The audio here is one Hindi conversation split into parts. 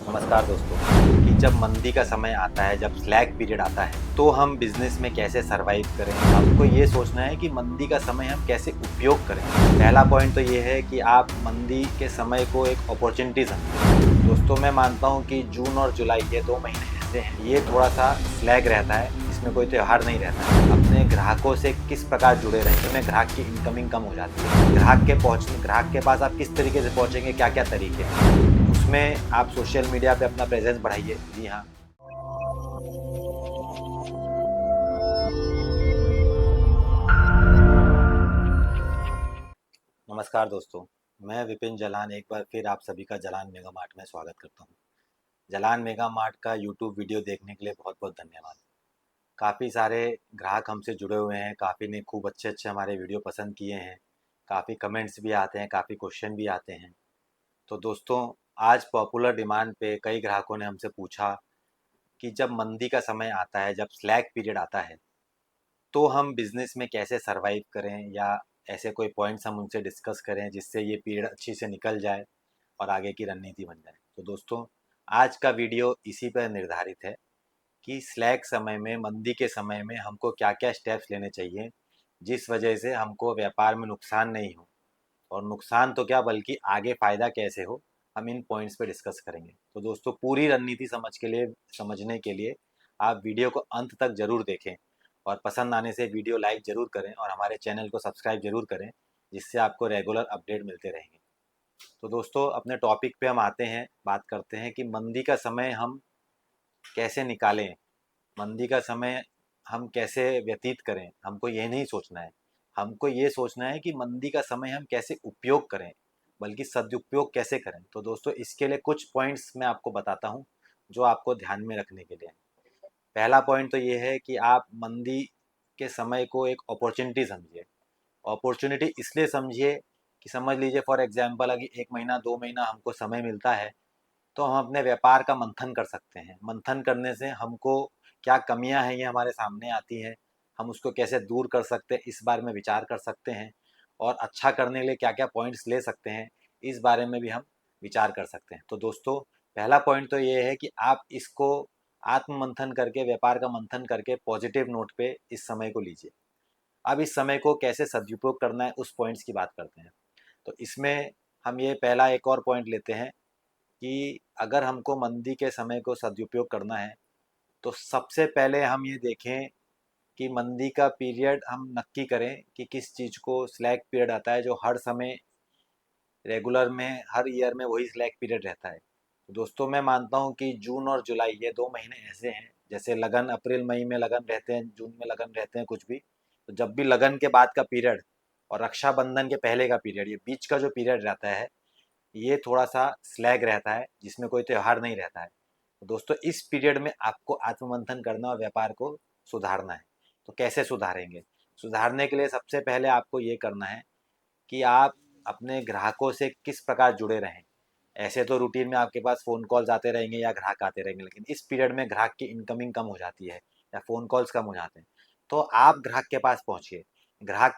नमस्कार दोस्तों। कि जब मंदी का समय आता है, जब स्लैक पीरियड आता है, तो हम बिजनेस में कैसे सरवाइव करें। हमको ये सोचना है कि मंदी का समय हम कैसे उपयोग करें। पहला पॉइंट तो ये है कि आप मंदी के समय को एक अपॉर्चुनिटी समझें। दोस्तों, मैं मानता हूँ कि जून और जुलाई ये 2 महीने ऐसे हैं, ये थोड़ा सा स्लैग रहता है, इसमें कोई त्यौहार नहीं रहता है। अपने ग्राहकों से किस प्रकार जुड़े रहें, इसमें ग्राहक की इनकमिंग कम हो जाती है। ग्राहक के पास आप किस तरीके से पहुंचेंगे, क्या क्या तरीके हैं, उसमें आप सोशल मीडिया पे अपना प्रेजेंस बढ़ाइए। जी हाँ। नमस्कार दोस्तों, मैं विपिन जलान एक बार फिर आप सभी का जलान मेगा मार्ट में स्वागत करता हूँ। जलान मेगा मार्ट का यूट्यूब वीडियो देखने के लिए बहुत बहुत धन्यवाद। काफ़ी सारे ग्राहक हमसे जुड़े हुए हैं, काफ़ी ने खूब अच्छे अच्छे हमारे वीडियो पसंद किए हैं। काफ़ी कमेंट्स भी आते हैं, काफ़ी क्वेश्चन भी आते हैं। तो दोस्तों, आज पॉपुलर डिमांड पे कई ग्राहकों ने हमसे पूछा कि जब मंदी का समय आता है, जब स्लैक पीरियड आता है, तो हम बिजनेस में कैसे सरवाइव करें, या ऐसे कोई पॉइंट्स हम उनसे डिस्कस करें जिससे ये पीरियड अच्छी से निकल जाए और आगे की रणनीति बन जाए। तो दोस्तों, आज का वीडियो इसी पर निर्धारित है कि स्लैक समय में, मंदी के समय में हमको क्या क्या स्टेप्स लेने चाहिए जिस वजह से हमको व्यापार में नुकसान नहीं हो, और नुकसान तो क्या बल्कि आगे फ़ायदा कैसे हो, हम इन पॉइंट्स पे डिस्कस करेंगे। तो दोस्तों, पूरी रणनीति समझने के लिए आप वीडियो को अंत तक ज़रूर देखें, और पसंद आने से वीडियो लाइक ज़रूर करें और हमारे चैनल को सब्सक्राइब ज़रूर करें, जिससे आपको रेगुलर अपडेट मिलते रहेंगे। तो दोस्तों, अपने टॉपिक पे हम आते हैं, बात करते हैं कि मंदी का समय हम कैसे निकालें, मंदी का समय हम कैसे व्यतीत करें। हमको ये नहीं सोचना है, हमको ये सोचना है कि मंदी का समय हम कैसे उपयोग करें, बल्कि सदुपयोग कैसे करें। तो दोस्तों, इसके लिए कुछ पॉइंट्स मैं आपको बताता हूँ जो आपको ध्यान में रखने के लिए हैं। पहला पॉइंट तो ये है कि आप मंदी के समय को एक अपॉर्चुनिटी समझिए। अपॉर्चुनिटी इसलिए समझिए कि समझ लीजिए फॉर एग्जांपल, अगर 1 महीना 2 महीना हमको समय मिलता है, तो हम अपने व्यापार का मंथन कर सकते हैं। मंथन करने से हमको क्या कमियां हैं ये हमारे सामने आती हैं, हम उसको कैसे दूर कर सकते हैं इस बारे में विचार कर सकते हैं, और अच्छा करने के लिए क्या क्या पॉइंट्स ले सकते हैं इस बारे में भी हम विचार कर सकते हैं। तो दोस्तों, पहला पॉइंट तो ये है कि आप इसको आत्म मंथन करके, व्यापार का मंथन करके पॉजिटिव नोट पे इस समय को लीजिए। अब इस समय को कैसे सदुपयोग करना है, उस पॉइंट्स की बात करते हैं। तो इसमें हम ये पहला एक और पॉइंट लेते हैं कि अगर हमको मंदी के समय को सदुपयोग करना है, तो सबसे पहले हम ये देखें कि मंदी का पीरियड हम नक्की करें कि किस चीज़ को स्लैक पीरियड आता है, जो हर समय रेगुलर में हर ईयर में वही स्लैक पीरियड रहता है। तो दोस्तों, मैं मानता हूँ कि जून और जुलाई ये 2 महीने ऐसे हैं, जैसे लगन अप्रैल मई में लगन रहते हैं, जून में लगन रहते हैं कुछ भी। तो जब भी लगन के बाद का पीरियड और रक्षाबंधन के पहले का पीरियड, ये बीच का जो पीरियड रहता है, ये थोड़ा सा स्लैग रहता है, जिसमें कोई त्यौहार नहीं रहता है। तो दोस्तों, इस पीरियड में आपको आत्ममंथन करना और व्यापार को सुधारना है। तो कैसे सुधारेंगे? सुधारने के लिए सबसे पहले आपको ये करना है कि आप अपने ग्राहकों से किस प्रकार जुड़े रहें। ऐसे तो रूटीन में आपके पास फ़ोन कॉल्स आते रहेंगे या ग्राहक आते रहेंगे, लेकिन इस पीरियड में ग्राहक की इनकमिंग कम हो जाती है या फ़ोन कॉल्स कम हो जाते हैं। तो आप ग्राहक के पास पहुँचिए। ग्राहक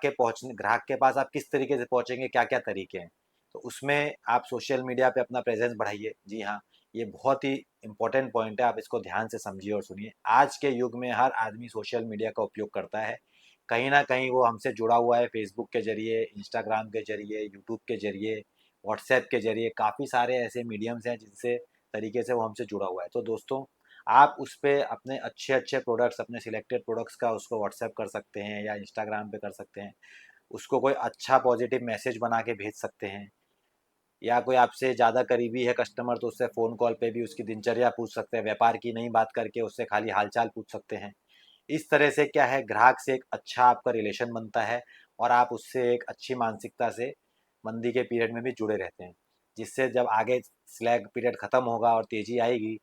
के पास आप किस तरीके से पहुँचेंगे, क्या-क्या तरीके हैं? तो उसमें आप सोशल मीडिया पे अपना प्रेज़ेंस बढ़ाइए। जी हाँ, ये बहुत ही इम्पोर्टेंट पॉइंट है, आप इसको ध्यान से समझिए और सुनिए। आज के युग में हर आदमी सोशल मीडिया का उपयोग करता है। कहीं न कहीं वो हमसे जुड़ा हुआ है, फ़ेसबुक के ज़रिए, इंस्टाग्राम के ज़रिए, यूट्यूब के ज़रिए, व्हाट्सएप के ज़रिए। काफ़ी सारे ऐसे मीडियम्स हैं जिनसे तरीके से वो हमसे जुड़ा हुआ है। तो दोस्तों, आप उस पे अपने अच्छे-अच्छे प्रोडक्ट्स, अपने सिलेक्टेड प्रोडक्ट्स का उसको व्हाट्सएप कर सकते हैं या इंस्टाग्राम पे कर सकते हैं। उसको कोई अच्छा पॉजिटिव मैसेज बना के भेज सकते हैं, या कोई आपसे ज़्यादा करीबी है कस्टमर, तो उससे फ़ोन कॉल पे भी उसकी दिनचर्या पूछ सकते हैं। व्यापार की नहीं बात करके उससे खाली हाल-चाल पूछ सकते हैं। इस तरह से क्या है, ग्राहक से एक अच्छा आपका रिलेशन बनता है, और आप उससे एक अच्छी मानसिकता से मंदी के पीरियड में भी जुड़े रहते हैं, जिससे जब आगे स्लैग पीरियड ख़त्म होगा और तेज़ी आएगी,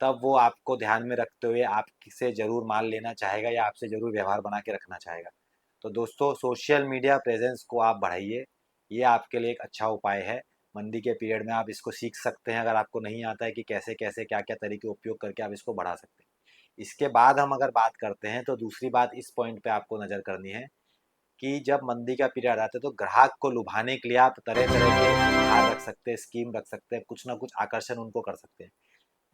तब वो आपको ध्यान में रखते हुए आपसे ज़रूर माल लेना चाहेगा या आपसे ज़रूर व्यवहार बना के रखना चाहेगा। तो दोस्तों, सोशल मीडिया प्रेजेंस को आप बढ़ाइए, ये आपके लिए एक अच्छा उपाय है। मंदी के पीरियड में आप इसको सीख सकते हैं, अगर आपको नहीं आता है कि कैसे कैसे क्या क्या तरीके उपयोग करके आप इसको बढ़ा सकते हैं। इसके बाद हम अगर बात करते हैं, तो दूसरी बात इस पॉइंट पे आपको नज़र करनी है कि जब मंदी का पीरियड आता है, तो ग्राहक को लुभाने के लिए आप तरह तरह के उपहार रख सकते हैं, स्कीम रख सकते हैं, कुछ ना कुछ आकर्षण उनको कर सकते हैं।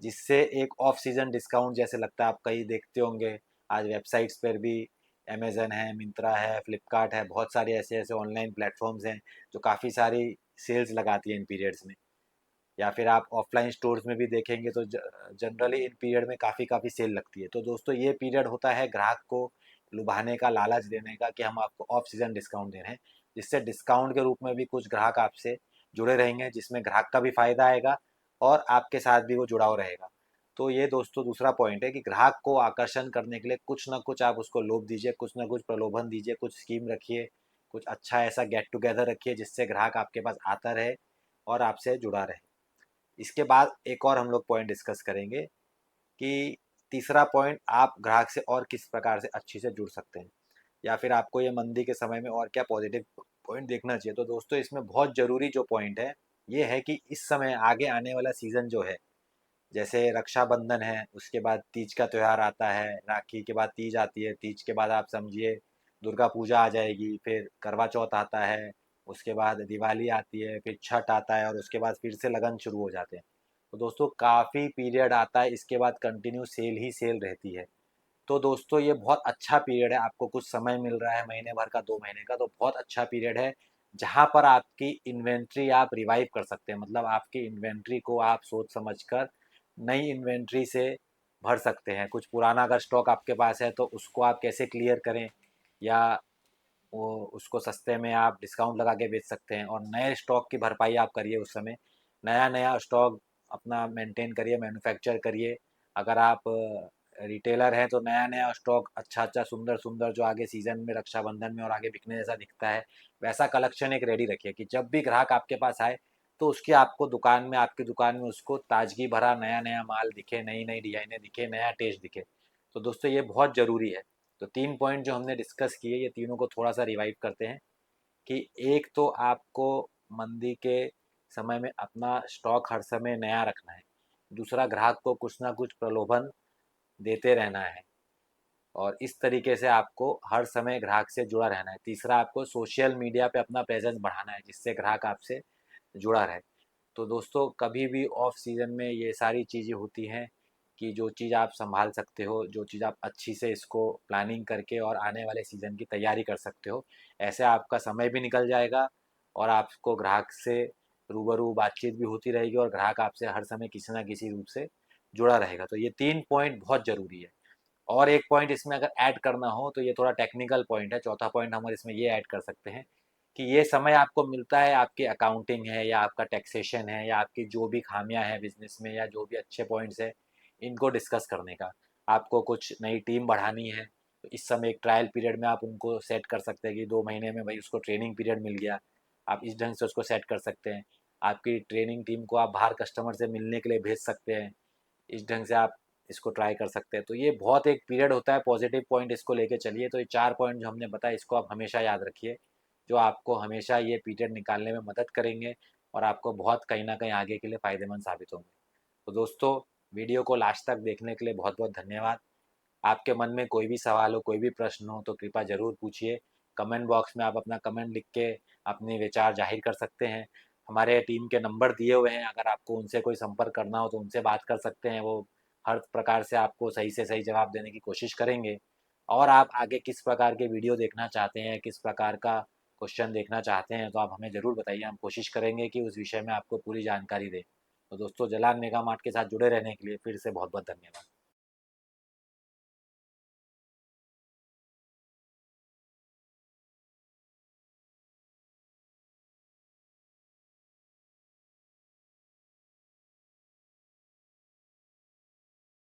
जिससे एक ऑफ सीज़न डिस्काउंट जैसे लगता है, आप कहीं देखते होंगे आज वेबसाइट्स पर भी, अमेज़न है, मिंत्रा है, फ्लिपकार्ट है, बहुत सारे ऐसे ऐसे ऑनलाइन प्लेटफॉर्म्स हैं जो काफ़ी सारी सेल्स लगाती हैं इन पीरियड्स में। या फिर आप ऑफलाइन स्टोर्स में भी देखेंगे तो जनरली इन पीरियड में काफ़ी काफ़ी सेल लगती है। तो दोस्तों ये पीरियड होता है ग्राहक को लुभाने का, लालच देने का कि हम आपको ऑफ सीज़न डिस्काउंट दे रहे हैं, जिससे डिस्काउंट के रूप में भी कुछ ग्राहक आपसे जुड़े रहेंगे, जिसमें ग्राहक का भी फ़ायदा आएगा और आपके साथ भी वो जुड़ाव रहेगा। तो ये दोस्तों दूसरा पॉइंट है कि ग्राहक को आकर्षण करने के लिए कुछ ना कुछ आप उसको लोभ दीजिए, कुछ ना कुछ प्रलोभन दीजिए, कुछ स्कीम रखिए, कुछ अच्छा ऐसा गेट टुगेदर रखिए जिससे ग्राहक आपके पास आता रहे और आपसे जुड़ा रहे। इसके बाद एक और हम लोग पॉइंट डिस्कस करेंगे कि तीसरा पॉइंट, आप ग्राहक से और किस प्रकार से अच्छी से जुड़ सकते हैं, या फिर आपको ये मंदी के समय में और क्या पॉजिटिव पॉइंट देखना चाहिए। तो दोस्तों इसमें बहुत ज़रूरी जो पॉइंट है ये है कि इस समय आगे आने वाला सीज़न जो है, जैसे रक्षाबंधन है, उसके बाद तीज का त्यौहार आता है, राखी के बाद तीज आती है, तीज के बाद आप समझिए दुर्गा पूजा आ जाएगी, फिर करवा चौथ आता है, उसके बाद दिवाली आती है, फिर छठ आता है और उसके बाद फिर से लगन शुरू हो जाते हैं। तो दोस्तों काफ़ी पीरियड आता है, इसके बाद कंटिन्यू सेल ही सेल रहती है। तो दोस्तों ये बहुत अच्छा पीरियड है, आपको कुछ समय मिल रहा है महीने भर का, 2 महीने का, तो बहुत अच्छा पीरियड है जहाँ पर आपकी इन्वेंट्री आप रिवाइव कर सकते हैं। मतलब आपकी इन्वेंट्री को आप सोच समझ कर नई इन्वेंट्री से भर सकते हैं। कुछ पुराना अगर स्टॉक आपके पास है तो उसको आप कैसे क्लियर करें, या वो उसको सस्ते में आप डिस्काउंट लगा के बेच सकते हैं, और नए स्टॉक की भरपाई आप करिए उस समय। नया नया स्टॉक अपना मेंटेन करिए, मैन्युफैक्चर करिए। अगर आप रिटेलर हैं तो नया नया स्टॉक अच्छा अच्छा सुंदर सुंदर जो आगे सीजन में, रक्षाबंधन में और आगे बिकने जैसा दिखता है, वैसा कलेक्शन एक रेडी रखिए कि जब भी ग्राहक आपके पास आए तो उसकी आपको दुकान में, आपकी दुकान में उसको ताजगी भरा नया नया माल दिखे, नई नई डिजाइनें दिखे, नया टेस्ट दिखे। तो दोस्तों ये बहुत ज़रूरी है। तो 3 पॉइंट जो हमने डिस्कस किए, ये तीनों को थोड़ा सा रिवाइव करते हैं कि एक तो आपको मंदी के समय में अपना स्टॉक हर समय नया रखना है। दूसरा, ग्राहक को कुछ ना कुछ प्रलोभन देते रहना है और इस तरीके से आपको हर समय ग्राहक से जुड़ा रहना है। तीसरा, आपको सोशल मीडिया पे अपना प्रेजेंस बढ़ाना है जिससे ग्राहक आपसे जुड़ा रहे। तो दोस्तों कभी भी ऑफ सीज़न में ये सारी चीज़ें होती हैं कि जो चीज़ आप संभाल सकते हो, जो चीज़ आप अच्छी से इसको प्लानिंग करके और आने वाले सीज़न की तैयारी कर सकते हो, ऐसे आपका समय भी निकल जाएगा और आपको ग्राहक से रूबरू बातचीत भी होती रहेगी और ग्राहक आपसे हर समय किसी ना किसी रूप से जुड़ा रहेगा। तो ये 3 पॉइंट बहुत ज़रूरी है। और एक पॉइंट इसमें अगर ऐड करना हो तो ये थोड़ा टेक्निकल पॉइंट है, चौथा पॉइंट हम इसमें ये ऐड कर सकते हैं कि ये समय आपको मिलता है आपकी अकाउंटिंग है या आपका टैक्सेशन है या आपकी जो भी खामियां हैं बिजनेस में या जो भी अच्छे पॉइंट्स हैं, इनको डिस्कस करने का। आपको कुछ नई टीम बढ़ानी है तो इस समय एक ट्रायल पीरियड में आप उनको सेट कर सकते हैं कि 2 महीने में भाई उसको ट्रेनिंग पीरियड मिल गया, आप इस ढंग से उसको सेट कर सकते हैं। आपकी ट्रेनिंग टीम को आप बाहर कस्टमर से मिलने के लिए भेज सकते हैं, इस ढंग से आप इसको ट्राई कर सकते हैं। तो ये बहुत एक पीरियड होता है, पॉजिटिव पॉइंट इसको लेके चलिए। तो ये 4 पॉइंट जो हमने बताया इसको आप हमेशा याद रखिए, जो आपको हमेशा ये पीरियड निकालने में मदद करेंगे और आपको बहुत कहीं ना कहीं आगे के लिए फ़ायदेमंद साबित होंगे। तो दोस्तों वीडियो को लास्ट तक देखने के लिए बहुत बहुत धन्यवाद। आपके मन में कोई भी सवाल हो, कोई भी प्रश्न हो तो कृपया ज़रूर पूछिए। कमेंट बॉक्स में आप अपना कमेंट लिख के अपने विचार जाहिर कर सकते हैं। हमारे टीम के नंबर दिए हुए हैं, अगर आपको उनसे कोई संपर्क करना हो तो उनसे बात कर सकते हैं। वो हर प्रकार से आपको सही से सही जवाब देने की कोशिश करेंगे। और आप आगे किस प्रकार के वीडियो देखना चाहते हैं, किस प्रकार का क्वेश्चन देखना चाहते हैं, तो आप हमें ज़रूर बताइए। हम कोशिश करेंगे कि उस विषय में आपको पूरी जानकारी दें। तो दोस्तों जलान मेगा मार्ट के साथ जुड़े रहने के लिए फिर से बहुत बहुत धन्यवाद।